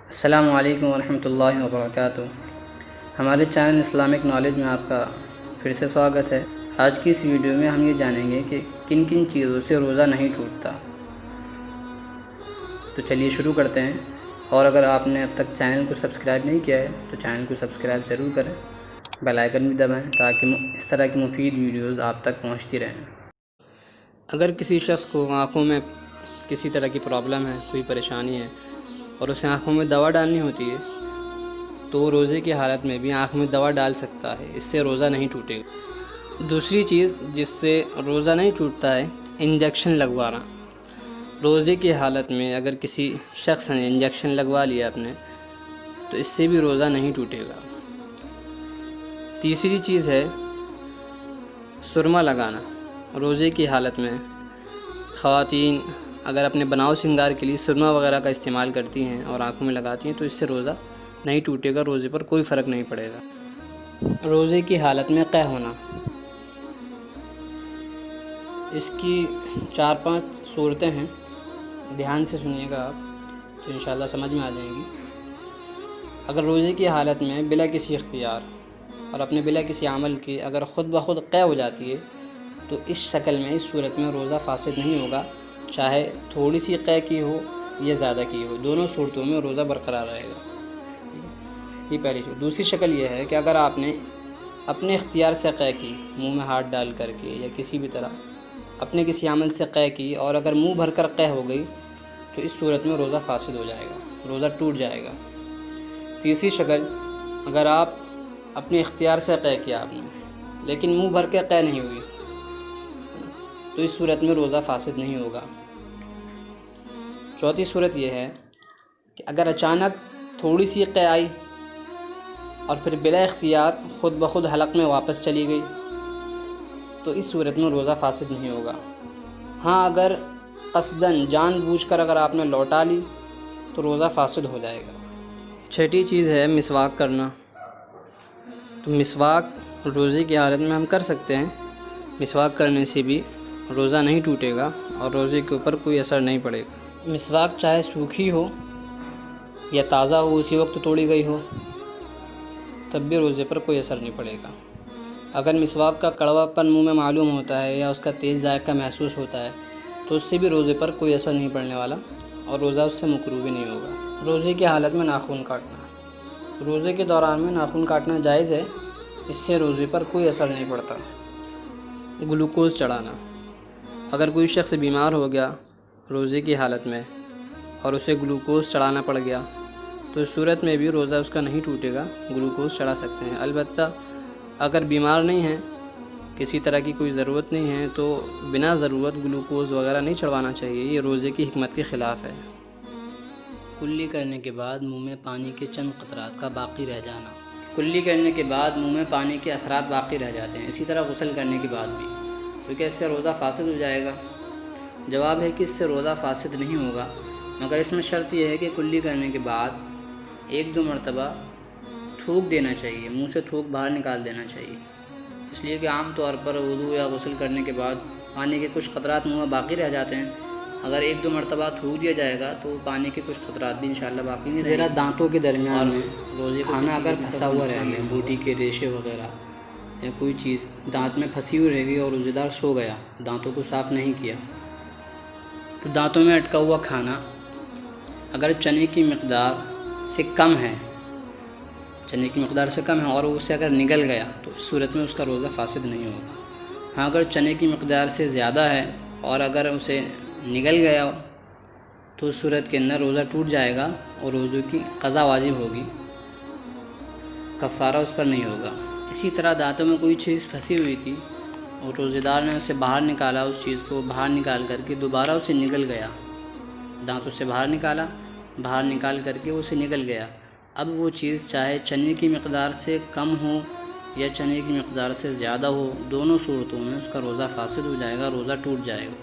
السلام علیکم ورحمۃ اللہ وبرکاتہ۔ ہمارے چینل اسلامک نالج میں آپ کا پھر سے سواگت ہے۔ آج کی اس ویڈیو میں ہم یہ جانیں گے کہ کن کن چیزوں سے روزہ نہیں ٹوٹتا۔ تو چلیے شروع کرتے ہیں، اور اگر آپ نے اب تک چینل کو سبسکرائب نہیں کیا ہے تو چینل کو سبسکرائب ضرور کریں، بیل آئیکن بھی دبائیں تاکہ اس طرح کی مفید ویڈیوز آپ تک پہنچتی رہیں۔ اگر کسی شخص کو آنکھوں میں کسی طرح کی پرابلم ہے، کوئی پریشانی ہے اور اسے آنکھوں میں دوا ڈالنی ہوتی ہے تو وہ روزے کی حالت میں بھی آنکھ میں دوا ڈال سکتا ہے، اس سے روزہ نہیں ٹوٹے گا۔ دوسری چیز جس سے روزہ نہیں ٹوٹتا ہے انجیکشن لگوانا۔ روزے کی حالت میں اگر کسی شخص نے انجیکشن لگوا لیا اپنے تو اس سے بھی روزہ نہیں ٹوٹے گا۔ تیسری چیز ہے سرما لگانا۔ روزے کی حالت میں خواتین اگر اپنے بناؤ سنگار کے لیے سرما وغیرہ کا استعمال کرتی ہیں اور آنکھوں میں لگاتی ہیں تو اس سے روزہ نہیں ٹوٹے گا، روزے پر کوئی فرق نہیں پڑے گا۔ روزے کی حالت میں قے ہونا، اس کی 4-5 صورتیں ہیں، دھیان سے سنیے گا آپ تو انشاءاللہ سمجھ میں آ جائیں گی۔ اگر روزے کی حالت میں بلا کسی اختیار اور اپنے بلا کسی عمل کے اگر خود بخود قے ہو جاتی ہے تو اس شکل میں، اس صورت میں روزہ فاسد نہیں ہوگا، چاہے تھوڑی سی قے کی ہو یا زیادہ کی ہو، دونوں صورتوں میں روزہ برقرار رہے گا۔ یہ پہلی چیز۔ دوسری شکل یہ ہے کہ اگر آپ نے اپنے اختیار سے قے کی، منہ میں ہاتھ ڈال کر کے یا کسی بھی طرح اپنے کسی عمل سے قے کی اور اگر منہ بھر کر قے ہو گئی تو اس صورت میں روزہ فاسد ہو جائے گا، روزہ ٹوٹ جائے گا۔ تیسری شکل، اگر آپ اپنے اختیار سے قے کیا آپ نے لیکن منہ بھر کے قے نہیں ہوئی تو اس صورت میں روزہ فاسد نہیں ہوگا۔ چوتھی صورت یہ ہے کہ اگر اچانک تھوڑی سی قے آئی اور پھر بلا اختیار خود بخود حلق میں واپس چلی گئی تو اس صورت میں روزہ فاسد نہیں ہوگا۔ ہاں، اگر قصداً جان بوجھ کر اگر آپ نے لوٹا لی تو روزہ فاسد ہو جائے گا۔ چھٹی چیز ہے مسواک کرنا۔ تو مسواک روزے کی حالت میں ہم کر سکتے ہیں، مسواک کرنے سے بھی روزہ نہیں ٹوٹے گا اور روزے کے اوپر کوئی اثر نہیں پڑے گا۔ مسواک چاہے سوکھی ہو یا تازہ ہو، اسی وقت توڑی گئی ہو، تب بھی روزے پر کوئی اثر نہیں پڑے گا۔ اگر مسواک کا کڑوا پن منہ میں معلوم ہوتا ہے یا اس کا تیز ذائقہ محسوس ہوتا ہے تو اس سے بھی روزے پر کوئی اثر نہیں پڑنے والا اور روزہ اس سے مکروہ بھی نہیں ہوگا۔ روزے کی حالت میں ناخن کاٹنا۔ روزے کے دوران میں ناخن کاٹنا جائز ہے، اس سے روزے پر کوئی اثر نہیں پڑتا۔ گلوکوز چڑھانا۔ اگر کوئی شخص بیمار ہو گیا روزے کی حالت میں اور اسے گلوکوز چڑھانا پڑ گیا تو اس صورت میں بھی روزہ اس کا نہیں ٹوٹے گا، گلوکوز چڑھا سکتے ہیں۔ البتہ اگر بیمار نہیں ہیں، کسی طرح کی کوئی ضرورت نہیں ہے تو بنا ضرورت گلوکوز وغیرہ نہیں چڑھوانا چاہیے، یہ روزے کی حکمت کے خلاف ہے۔ کلی کرنے کے بعد منہ میں پانی کے چند قطرات کا باقی رہ جانا۔ کلی کرنے کے بعد منہ میں پانی کے اثرات باقی رہ جاتے ہیں، اسی طرح غسل کرنے کے بعد بھی، تو کیا اس سے روزہ فاسد ہو جائے گا؟ جواب ہے کہ اس سے روزہ فاسد نہیں ہوگا، مگر اس میں شرط یہ ہے کہ کلی کرنے کے بعد 1-2 مرتبہ تھوک دینا چاہیے، منہ سے تھوک باہر نکال دینا چاہیے، اس لیے کہ عام طور پر وضو یا غسل کرنے کے بعد پانی کے کچھ قطرات منہ میں باقی رہ جاتے ہیں۔ اگر 1-2 مرتبہ تھوک دیا جائے گا تو پانی کے کچھ قطرات بھی انشاءاللہ باقی نہیں رہیں گے۔ دانتوں کے درمیان میں روزے کھانا اگر پھنسا ہوا رہ گیا، بوٹی کے ریشے وغیرہ یا کوئی چیز دانت میں پھنسی ہوئی رہ گئی اور روزے دار سو گیا، دانتوں کو صاف نہیں کیا، تو دانتوں میں اٹکا ہوا کھانا اگر چنے کی مقدار سے کم ہے، چنے کی مقدار سے کم ہے اور اسے اگر نگل گیا تو اس صورت میں اس کا روزہ فاسد نہیں ہوگا۔ ہاں، اگر چنے کی مقدار سے زیادہ ہے اور اگر اسے نگل گیا تو اس صورت کے اندر روزہ ٹوٹ جائے گا اور روزے کی قضا واجب ہوگی، کفارہ اس پر نہیں ہوگا۔ اسی طرح دانتوں میں کوئی چیز پھنسی ہوئی تھی اور روزے دار نے اسے باہر نکالا، اس چیز کو باہر نکال کر کے دوبارہ اسے نگل گیا، دانتوں سے باہر نکالا، باہر نکال کر کے اسے نگل گیا، اب وہ چیز چاہے چنے کی مقدار سے کم ہو یا چنے کی مقدار سے زیادہ ہو، دونوں صورتوں میں اس کا روزہ فاسد ہو جائے گا، روزہ ٹوٹ جائے گا۔